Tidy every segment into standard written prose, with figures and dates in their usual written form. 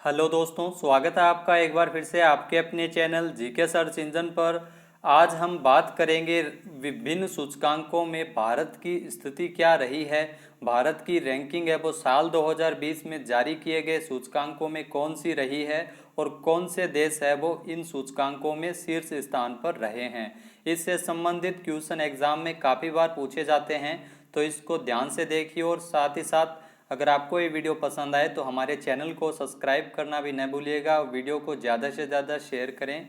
Hello दोस्तों, स्वागत है आपका एक बार फिर से आपके अपने चैनल जीके सर्च इंजन पर। आज हम बात करेंगे विभिन्न सूचकांकों में भारत की स्थिति क्या रही है। भारत की रैंकिंग है वो साल 2020 में जारी किए गए सूचकांकों में कौन सी रही है और कौन से देश है वो इन सूचकांकों में शीर्ष स्थान पर रहे हैं। इससे संबंधित क्वेश्चन एग्जाम में काफ़ी बार पूछे जाते हैं, तो इसको ध्यान से देखिए और साथ ही साथ अगर आपको ये वीडियो पसंद आए तो हमारे चैनल को सब्सक्राइब करना भी न भूलिएगा। वीडियो को ज़्यादा से ज़्यादा शेयर करें।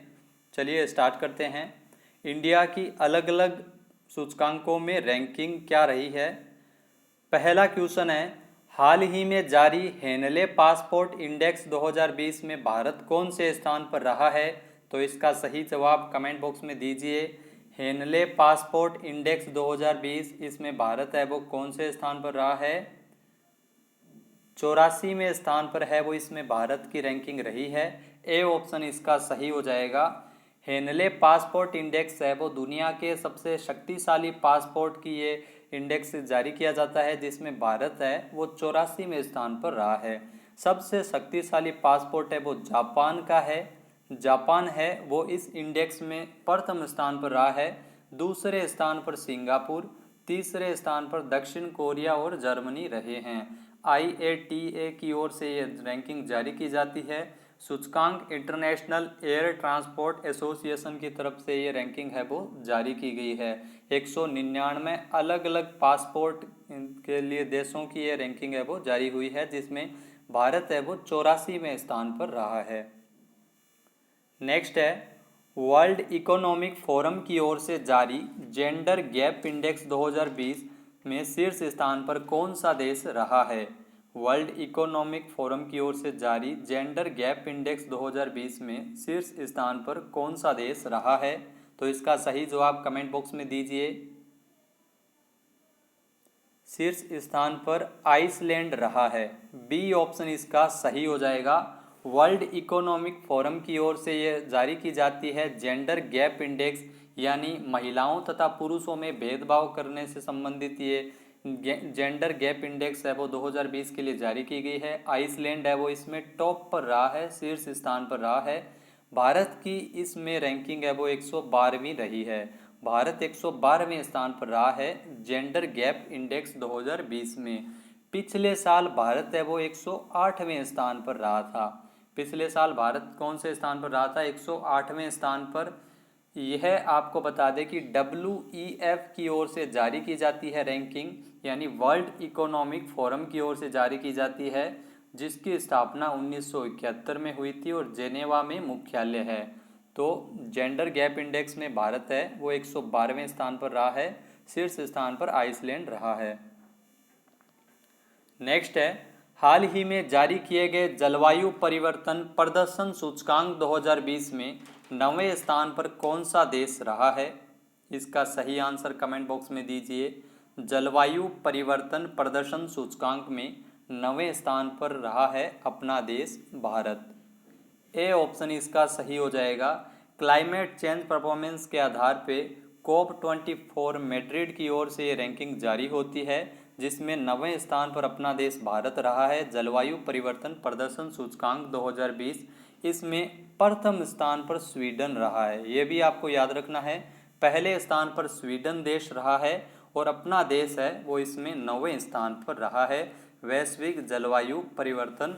चलिए स्टार्ट करते हैं। इंडिया की अलग अलग सूचकांकों में रैंकिंग क्या रही है। पहला क्वेश्चन है, हाल ही में जारी हेनले पासपोर्ट इंडेक्स 2020 में भारत कौन से स्थान पर रहा है। तो इसका सही जवाब कमेंट बॉक्स में दीजिए। हेनले पासपोर्ट इंडेक्स 2020 इसमें भारत है वो कौन से स्थान पर रहा है। 84वें स्थान पर है वो इसमें भारत की रैंकिंग रही है। ए ऑप्शन इसका सही हो जाएगा। हेनले पासपोर्ट इंडेक्स है वो दुनिया के सबसे शक्तिशाली पासपोर्ट की ये इंडेक्स जारी किया जाता है, जिसमें भारत है वो 84वें स्थान पर रहा है। सबसे शक्तिशाली पासपोर्ट है वो जापान का है। जापान है वो इस इंडेक्स में प्रथम स्थान पर रहा है। दूसरे स्थान पर सिंगापुर, तीसरे स्थान पर दक्षिण कोरिया और जर्मनी रहे हैं। IATA की ओर से ये रैंकिंग जारी की जाती है। सूचकांक इंटरनेशनल एयर ट्रांसपोर्ट एसोसिएशन की तरफ से ये रैंकिंग है वो जारी की गई है। 199 अलग अलग पासपोर्ट के लिए देशों की ये रैंकिंग है वो जारी हुई है, जिसमें भारत है वो 84वें स्थान पर रहा है। नेक्स्ट है, वर्ल्ड इकोनॉमिक फोरम की ओर से जारी जेंडर गैप इंडेक्स 2020 में शीर्ष स्थान पर कौन सा देश रहा है। वर्ल्ड इकोनॉमिक फोरम की ओर से जारी जेंडर गैप इंडेक्स 2020 में शीर्ष स्थान पर कौन सा देश रहा है। तो इसका सही जवाब कमेंट बॉक्स में दीजिए। शीर्ष स्थान पर आइसलैंड रहा है। बी ऑप्शन इसका सही हो जाएगा। वर्ल्ड इकोनॉमिक फोरम की ओर से ये जारी की जाती है जेंडर गैप इंडेक्स, यानी महिलाओं तथा पुरुषों में भेदभाव करने से संबंधित ये जेंडर गैप इंडेक्स है वो 2020 के लिए जारी की गई है। आइसलैंड है वो इसमें टॉप पर रहा है, शीर्ष स्थान पर रहा है। भारत की इसमें रैंकिंग है वो 112वीं रही है। भारत 112वें स्थान पर रहा है जेंडर गैप इंडेक्स 2020 में। पिछले साल भारत है वो 108वें स्थान पर रहा था। पिछले साल भारत कौन से स्थान पर रहा था, 108वें स्थान पर। यह आपको बता दें कि WEF की ओर से जारी की जाती है रैंकिंग, यानी वर्ल्ड इकोनॉमिक फोरम की ओर से जारी की जाती है, जिसकी स्थापना 1971 में हुई थी और जेनेवा में मुख्यालय है। तो जेंडर गैप इंडेक्स में भारत है वो 112वें स्थान पर रहा है। शीर्ष स्थान पर आइसलैंड रहा है। नेक्स्ट है, हाल ही में जारी किए गए जलवायु परिवर्तन प्रदर्शन सूचकांक 2020 में 9वें स्थान पर कौन सा देश रहा है। इसका सही आंसर कमेंट बॉक्स में दीजिए। जलवायु परिवर्तन प्रदर्शन सूचकांक में 9वें स्थान पर रहा है अपना देश भारत। ए ऑप्शन इसका सही हो जाएगा। क्लाइमेट चेंज परफॉर्मेंस के आधार पे COP24 मैड्रिड की ओर से ये रैंकिंग जारी होती है, जिसमें 9वें स्थान पर अपना देश भारत रहा है। जलवायु परिवर्तन प्रदर्शन सूचकांक 2020 इसमें प्रथम स्थान पर स्वीडन रहा है। ये भी आपको याद रखना है, पहले स्थान पर स्वीडन देश रहा है और अपना देश है वो इसमें 9वें स्थान पर रहा है वैश्विक जलवायु परिवर्तन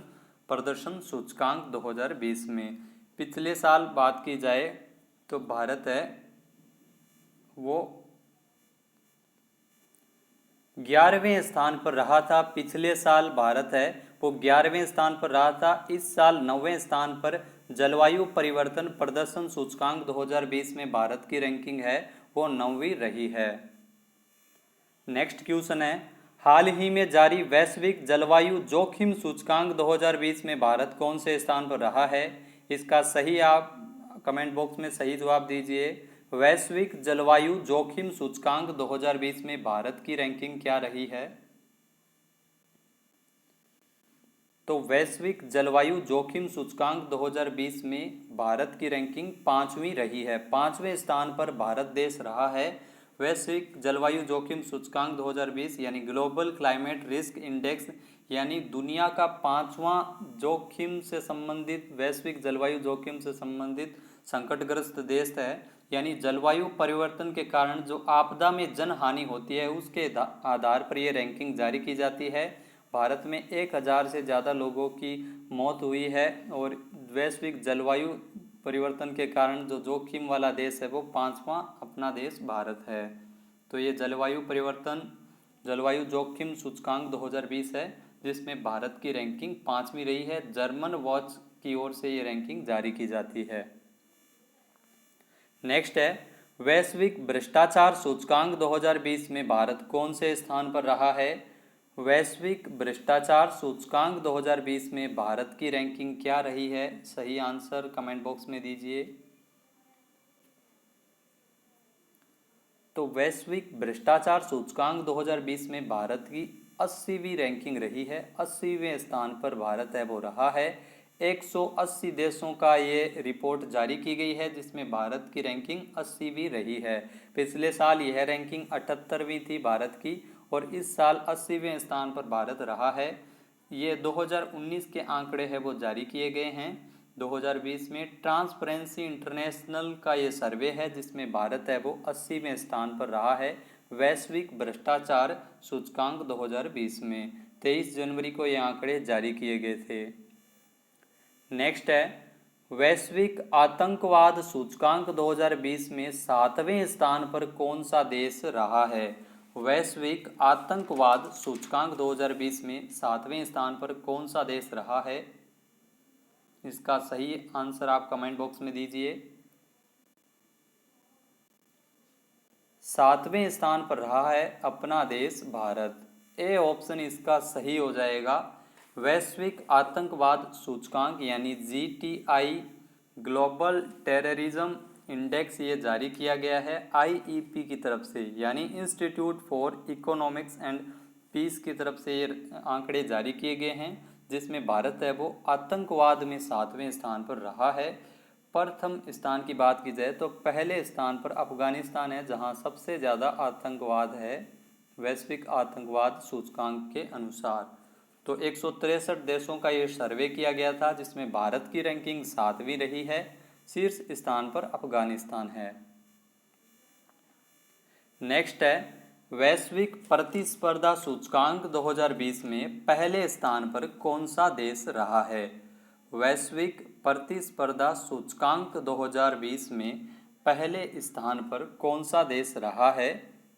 प्रदर्शन सूचकांक 2020 में। पिछले साल बात की जाए तो भारत है वो 11वें स्थान पर रहा था। पिछले साल भारत है वो 11वें स्थान पर रहा था। इस साल 9वें स्थान पर जलवायु परिवर्तन प्रदर्शन सूचकांक 2020 में भारत की रैंकिंग है वो 9वीं रही है। नेक्स्ट क्वेश्चन है, हाल ही में जारी वैश्विक जलवायु जोखिम सूचकांक 2020 में भारत कौन से स्थान पर रहा है। इसका सही आप कमेंट बॉक्स में सही जवाब दीजिए। वैश्विक जलवायु जोखिम सूचकांक 2020 में भारत की रैंकिंग क्या रही है। तो वैश्विक जलवायु जोखिम सूचकांक 2020 में भारत की रैंकिंग 5वीं रही है। 5वें स्थान पर भारत देश रहा है वैश्विक जलवायु जोखिम सूचकांक 2020 यानी ग्लोबल क्लाइमेट रिस्क इंडेक्स यानी दुनिया का 5वां जोखिम से संबंधित, वैश्विक जलवायु जोखिम से संबंधित संकटग्रस्त देश है। यानी जलवायु परिवर्तन के कारण जो आपदा में जन हानि होती है उसके आधार पर ये रैंकिंग जारी की जाती है। भारत में 1000 से ज़्यादा लोगों की मौत हुई है और वैश्विक जलवायु परिवर्तन के कारण जो जोखिम वाला देश है वो 5वां अपना देश भारत है। तो ये जलवायु परिवर्तन, जलवायु जोखिम सूचकांक 2020 है, जिसमें भारत की रैंकिंग 5वीं रही है। जर्मन वॉच की ओर से ये रैंकिंग जारी की जाती है। नेक्स्ट है वैश्विक भ्रष्टाचार सूचकांक 2020 में भारत कौन से स्थान पर रहा है। वैश्विक भ्रष्टाचार सूचकांक 2020 में भारत की रैंकिंग क्या रही है? सही आंसर कमेंट बॉक्स में दीजिए। तो वैश्विक भ्रष्टाचार सूचकांक 2020 में भारत की 80वीं रैंकिंग रही है। 80वें स्थान पर भारत है वो रहा है। 180 देशों का ये रिपोर्ट जारी की गई है जिसमें भारत की रैंकिंग 80वीं रही है। पिछले साल यह रैंकिंग 78वीं थी भारत की और इस साल 80वें स्थान पर भारत रहा है। ये 2019 के आंकड़े हैं वो जारी किए गए हैं। 2020 में ट्रांसपेरेंसी इंटरनेशनल का ये सर्वे है जिसमें भारत है वो 80वें स्थान पर रहा है वैश्विक भ्रष्टाचार सूचकांक 2020 में। 23 जनवरी को ये आंकड़े जारी किए गए थे। नेक्स्ट है वैश्विक आतंकवाद सूचकांक 2020 में 7वें स्थान पर कौन सा देश रहा है। वैश्विक आतंकवाद सूचकांक 2020 में 7वें स्थान पर कौन सा देश रहा है? इसका सही आंसर आप कमेंट बॉक्स में दीजिए। 7वें स्थान पर रहा है अपना देश भारत। ए ऑप्शन इसका सही हो जाएगा। वैश्विक आतंकवाद सूचकांक यानी GTI ग्लोबल टेररिज्म इंडेक्स ये जारी किया गया है IEP की तरफ से, यानी institute for economics and peace की तरफ से ये आंकड़े जारी किए गए हैं जिसमें भारत है वो आतंकवाद में 7वें स्थान पर रहा है। प्रथम स्थान की बात की जाए तो पहले स्थान पर अफगानिस्तान है जहां सबसे ज़्यादा आतंकवाद है वैश्विक आतंकवाद सूचकांक के अनुसार। तो 163 देशों का ये सर्वे किया गया था जिसमें भारत की रैंकिंग 7वीं रही है। शीर्ष स्थान पर अफगानिस्तान है। नेक्स्ट है वैश्विक प्रतिस्पर्धा सूचकांक 2020 में पहले स्थान पर कौन सा देश रहा है। वैश्विक प्रतिस्पर्धा सूचकांक 2020 में पहले स्थान पर कौन सा देश रहा है?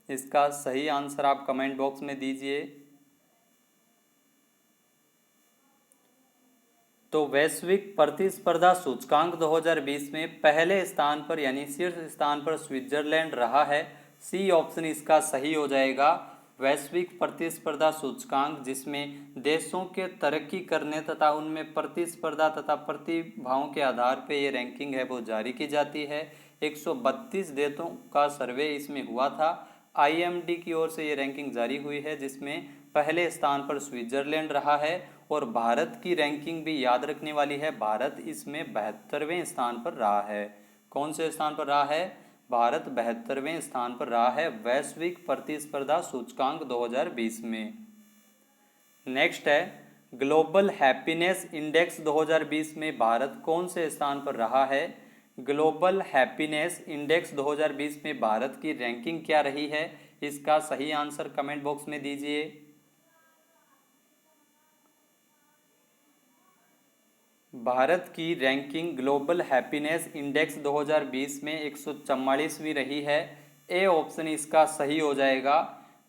इसका सही आंसर आप कमेंट बॉक्स में दीजिए। तो वैश्विक प्रतिस्पर्धा सूचकांक 2020 में पहले स्थान पर यानी शीर्ष स्थान पर स्विट्जरलैंड रहा है। सी ऑप्शन इसका सही हो जाएगा। वैश्विक प्रतिस्पर्धा सूचकांक जिसमें देशों के तरक्की करने तथा उनमें प्रतिस्पर्धा तथा प्रतिभाओं के आधार पर ये रैंकिंग है वो जारी की जाती है। 132 देशों का सर्वे इसमें हुआ था। IMD की ओर से ये रैंकिंग जारी हुई है जिसमें पहले स्थान पर स्विट्जरलैंड रहा है और भारत की रैंकिंग भी याद रखने वाली है। भारत इसमें 72वें स्थान पर रहा है। कौन से स्थान पर रहा है? भारत 72वें स्थान पर रहा है वैश्विक प्रतिस्पर्धा सूचकांक 2020 में। नेक्स्ट है ग्लोबल हैप्पीनेस इंडेक्स 2020 में भारत कौन से स्थान पर रहा है। ग्लोबल हैप्पीनेस इंडेक्स 2020 में भारत की रैंकिंग क्या रही है? इसका सही आंसर कमेंट बॉक्स में दीजिए। भारत की रैंकिंग ग्लोबल हैप्पीनेस इंडेक्स 2020 में 144वीं रही है। ए ऑप्शन इसका सही हो जाएगा।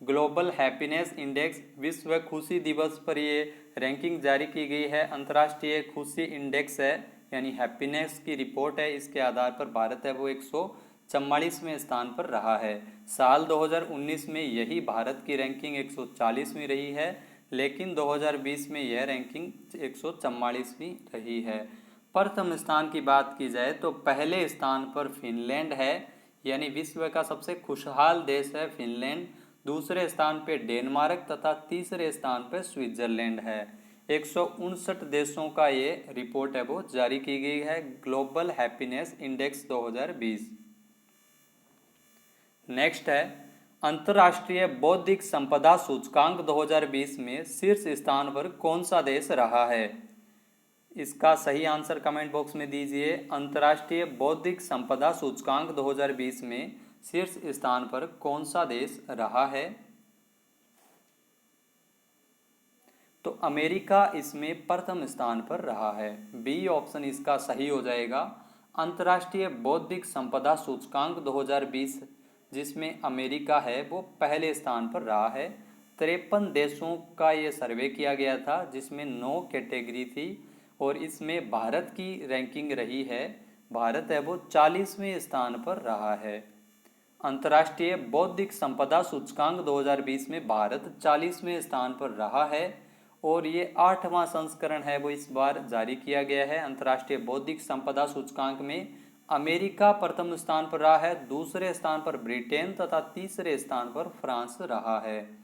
ग्लोबल हैप्पीनेस इंडेक्स विश्व खुशी दिवस पर ये रैंकिंग जारी की गई है। अंतर्राष्ट्रीय खुशी इंडेक्स है यानी हैप्पीनेस की रिपोर्ट है। इसके आधार पर भारत है वो 144वें स्थान पर रहा है। साल 2019 में यही भारत की रैंकिंग 140वीं रही है, लेकिन 2020 में यह रैंकिंग 144वीं रही है। प्रथम स्थान की बात की जाए तो पहले स्थान पर फिनलैंड है यानी विश्व का सबसे खुशहाल देश है फिनलैंड। दूसरे स्थान पर डेनमार्क तथा तीसरे स्थान पर स्विट्जरलैंड है। 159 देशों का ये रिपोर्ट है वो जारी की गई है ग्लोबल हैप्पीनेस इंडेक्स 2020। नेक्स्ट है अंतर्राष्ट्रीय बौद्धिक संपदा सूचकांक 2020 में शीर्ष स्थान पर कौन सा देश रहा है? इसका सही आंसर कमेंट बॉक्स में दीजिए। अंतर्राष्ट्रीय बौद्धिक संपदा सूचकांक 2020 में शीर्ष स्थान पर कौन सा देश रहा है? तो अमेरिका इसमें प्रथम स्थान पर रहा है। बी ऑप्शन इसका सही हो जाएगा। अंतर्राष्ट्रीय बौद्धिक संपदा सूचकांक 2020 जिसमें अमेरिका है वो पहले स्थान पर रहा है। 53 देशों का ये सर्वे किया गया था जिसमें 9 कैटेगरी थी और इसमें भारत की रैंकिंग रही है। भारत है वो 40वें स्थान पर रहा है। अंतर्राष्ट्रीय बौद्धिक संपदा सूचकांक 2020 में भारत 40वें स्थान पर रहा है और ये 8वां संस्करण है वो इस बार जारी किया गया है। अंतर्राष्ट्रीय बौद्धिक संपदा सूचकांक में अमेरिका प्रथम स्थान पर रहा है, दूसरे स्थान पर ब्रिटेन तथा तीसरे स्थान पर फ्रांस रहा है।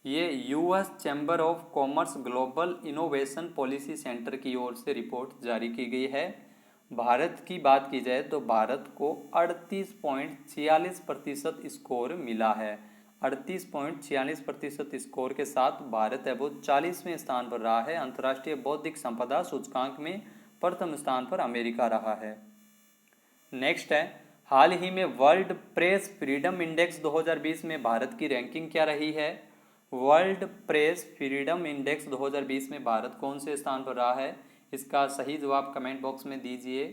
ये US chamber of commerce global innovation policy centre की ओर से रिपोर्ट जारी की गई है। भारत की बात की जाए तो भारत को 38.46% स्कोर मिला है। 38.46% स्कोर के साथ भारत है वो 40वें स्थान पर रहा है। अंतर्राष्ट्रीय बौद्धिक संपदा सूचकांक में प्रथम स्थान पर अमेरिका रहा है। नेक्स्ट है, हाल ही में वर्ल्ड प्रेस फ्रीडम इंडेक्स 2020 में भारत की रैंकिंग क्या रही है? वर्ल्ड प्रेस फ्रीडम इंडेक्स 2020 में भारत कौन से स्थान पर रहा है? इसका सही जवाब कमेंट बॉक्स में दीजिए।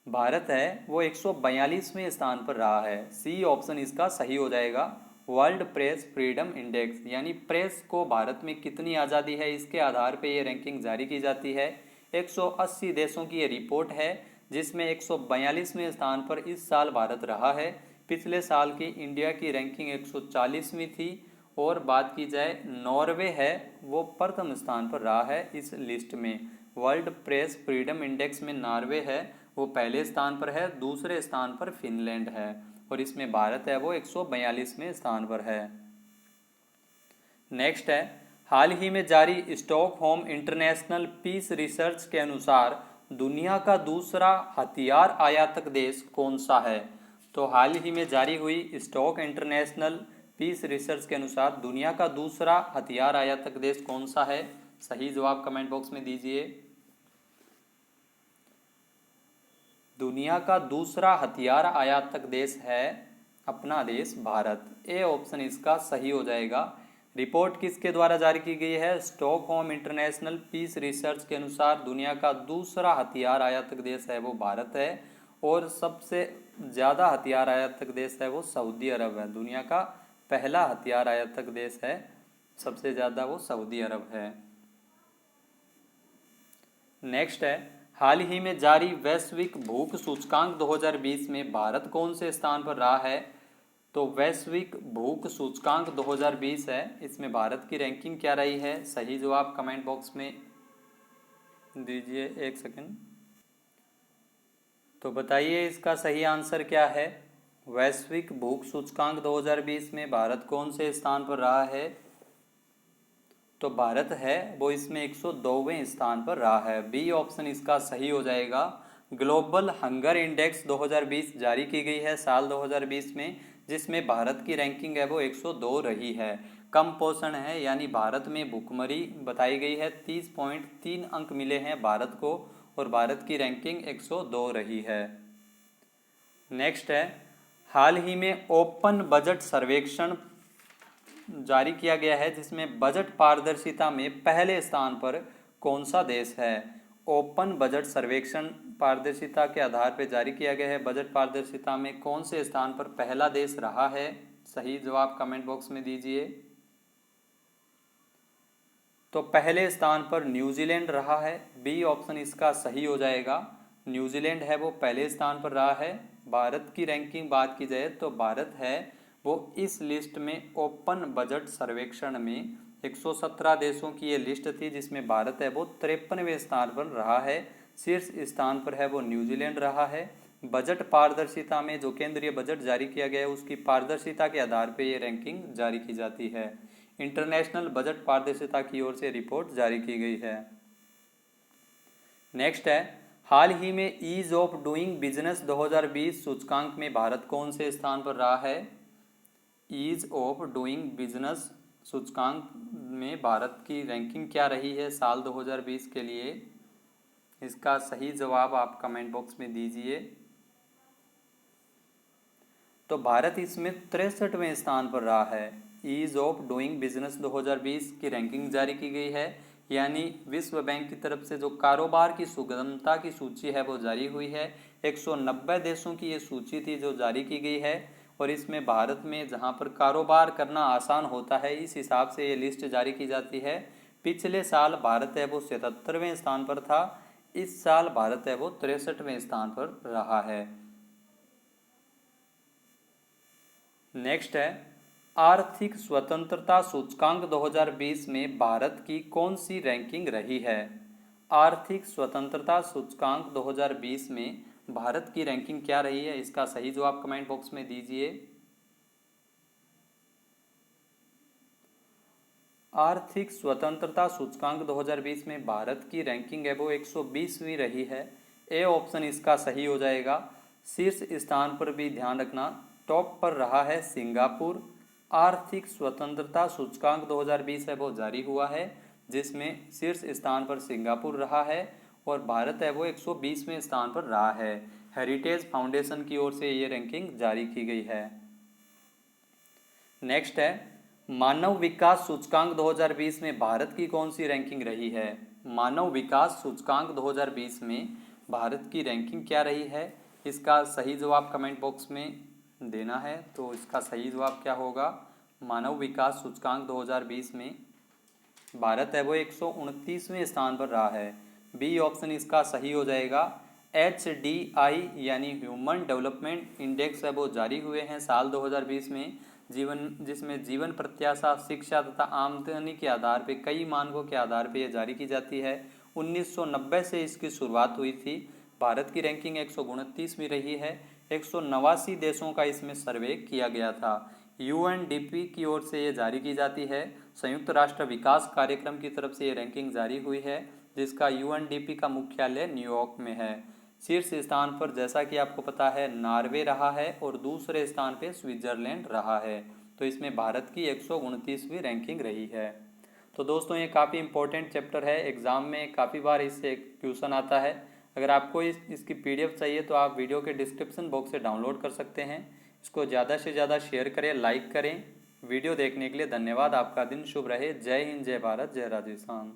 भारत है वो 142वें स्थान पर रहा है। सी ऑप्शन इसका सही हो जाएगा। वर्ल्ड प्रेस फ्रीडम इंडेक्स यानी प्रेस को भारत में कितनी आज़ादी है इसके आधार पर यह रैंकिंग जारी की जाती है। 180 देशों की ये रिपोर्ट है जिसमें 142वें स्थान पर इस साल भारत रहा है। पिछले साल की इंडिया की रैंकिंग 140वीं थी और बात की जाए नॉर्वे है वो प्रथम स्थान पर रहा है इस लिस्ट में। वर्ल्ड प्रेस फ्रीडम इंडेक्स में नॉर्वे है वो पहले स्थान पर है, दूसरे स्थान पर फिनलैंड है और इसमें भारत है वो 142वें स्थान पर है। नेक्स्ट है, हाल ही में जारी स्टॉकहोम इंटरनेशनल पीस रिसर्च के अनुसार दुनिया का दूसरा हथियार आयातक देश कौन सा है? तो हाल ही में जारी हुई स्टॉक इंटरनेशनल पीस रिसर्च के अनुसार दुनिया का दूसरा हथियार आयातक देश कौन सा है? सही जवाब कमेंट बॉक्स में दीजिए। दुनिया का दूसरा हथियार आयातक देश है अपना देश भारत। ए ऑप्शन इसका सही हो जाएगा। रिपोर्ट किसके द्वारा जारी की गई है? स्टॉकहोम इंटरनेशनल पीस रिसर्च के अनुसार दुनिया का दूसरा हथियार आयातक देश है वो भारत है और सबसे ज़्यादा हथियार आयातक देश है वो सऊदी अरब है। दुनिया का पहला हथियार आयातक देश है, सबसे ज़्यादा वो सऊदी अरब है। नेक्स्ट है, हाल ही में जारी वैश्विक भूख सूचकांक 2020 में भारत कौन से स्थान पर रहा है? तो वैश्विक भूख सूचकांक 2020 है, इसमें भारत की रैंकिंग क्या रही है? सही जवाब कमेंट बॉक्स में दीजिए। एक सेकंड, तो बताइए इसका सही आंसर क्या है? वैश्विक भूख सूचकांक 2020 में भारत कौन से स्थान पर रहा है? तो भारत है वो इसमें 102वें स्थान पर रहा है। बी ऑप्शन इसका सही हो जाएगा। ग्लोबल हंगर इंडेक्स 2020 जारी की गई है साल 2020 में जिसमें भारत की रैंकिंग है वो 102 रही है। कम पोषण है यानी भारत में भूखमरी बताई गई है। 30.3 अंक मिले हैं भारत को और भारत की रैंकिंग 102 रही है। नेक्स्ट है, हाल ही में ओपन बजट सर्वेक्षण जारी किया गया है जिसमें बजट पारदर्शिता में पहले स्थान पर कौन सा देश है? ओपन बजट सर्वेक्षण पारदर्शिता के आधार पर जारी किया गया है। बजट पारदर्शिता में कौन से स्थान पर पहला देश रहा है? सही जवाब कमेंट बॉक्स में दीजिए। तो पहले स्थान पर न्यूजीलैंड रहा है। बी ऑप्शन इसका सही हो जाएगा। न्यूजीलैंड है वो पहले स्थान पर रहा है। भारत की रैंकिंग बात की जाए तो भारत है वो इस लिस्ट में ओपन बजट सर्वेक्षण में 117 देशों की ये लिस्ट थी जिसमें भारत है वो 53वें स्थान पर रहा है। शीर्ष स्थान पर है वो न्यूजीलैंड रहा है। बजट पारदर्शिता में जो केंद्रीय बजट जारी किया गया है उसकी पारदर्शिता के आधार पर ये रैंकिंग जारी की जाती है। इंटरनेशनल बजट पारदर्शिता की ओर से रिपोर्ट जारी की गई है। नेक्स्ट है, हाल ही में ईज ऑफ डूइंग बिजनेस 2020 सूचकांक में भारत कौन से स्थान पर रहा है? ईज ऑफ डूइंग बिजनेस सूचकांक में भारत की रैंकिंग क्या रही है साल 2020 के लिए? इसका सही जवाब आप कमेंट बॉक्स में दीजिए। तो भारत इसमें 63वें स्थान पर रहा है। ईज ऑफ डूइंग बिजनेस 2020 की रैंकिंग जारी की गई है, यानी विश्व बैंक की तरफ से जो कारोबार की सुगमता की सूची है वो जारी हुई है। 190 देशों की ये सूची थी जो जारी की गई है, और इसमें भारत में जहां पर कारोबार करना आसान होता है इस हिसाब से ये लिस्ट जारी की जाती है। पिछले साल भारत है वो 77वें स्थान पर था, इस साल भारत है वो 63वें स्थान पर रहा है। नेक्स्ट है, आर्थिक स्वतंत्रता सूचकांक 2020 में भारत की कौन सी रैंकिंग रही है? आर्थिक स्वतंत्रता सूचकांक 2020 में भारत की रैंकिंग क्या रही है? इसका सही जवाब कमेंट बॉक्स में दीजिए। आर्थिक स्वतंत्रता सूचकांक 2020 में भारत की रैंकिंग है वो 120वीं रही है। ए ऑप्शन इसका सही हो जाएगा। शीर्ष स्थान पर भी ध्यान रखना, टॉप पर रहा है सिंगापुर। आर्थिक स्वतंत्रता सूचकांक 2020 है वो जारी हुआ है, जिसमें शीर्ष स्थान पर सिंगापुर रहा है और भारत है वो 120वें स्थान पर रहा है। हेरिटेज फाउंडेशन की ओर से ये रैंकिंग जारी की गई है। नेक्स्ट है, मानव विकास सूचकांक 2020 में भारत की कौन सी रैंकिंग रही है? मानव विकास सूचकांक 2020 में भारत की रैंकिंग क्या रही है? इसका सही जवाब कमेंट बॉक्स में देना है। तो इसका सही जवाब क्या होगा? मानव विकास सूचकांक 2020 में भारत है वो 129वें स्थान पर रहा है। बी ऑप्शन इसका सही हो जाएगा। HDI यानी ह्यूमन डेवलपमेंट इंडेक्स है वो जारी हुए हैं साल 2020 में, जिसमें जीवन प्रत्याशा, शिक्षा तथा आमदनी के आधार पे कई मानकों के आधार पे ये जारी की जाती है। 1990 से इसकी शुरुआत हुई थी। भारत की रैंकिंग 129वीं रही है। 189 देशों का इसमें सर्वे किया गया था। UNDP की ओर से ये जारी की जाती है। संयुक्त राष्ट्र विकास कार्यक्रम की तरफ से ये रैंकिंग जारी हुई है, जिसका UNDP का मुख्यालय न्यूयॉर्क में है। शीर्ष स्थान पर जैसा कि आपको पता है नॉर्वे रहा है और दूसरे स्थान पे स्विट्जरलैंड रहा है। तो इसमें भारत की 129वीं रैंकिंग रही है। तो दोस्तों ये काफ़ी इंपॉर्टेंट चैप्टर है, एग्ज़ाम में काफ़ी बार इससे क्वेश्चन आता है। अगर आपको इसकी PDF चाहिए तो आप वीडियो के डिस्क्रिप्शन बॉक्स से डाउनलोड कर सकते हैं। इसको ज़्यादा से ज़्यादा शेयर करें, लाइक करें। वीडियो देखने के लिए धन्यवाद। आपका दिन शुभ रहे। जय हिंद, जय भारत, जय राजस्थान।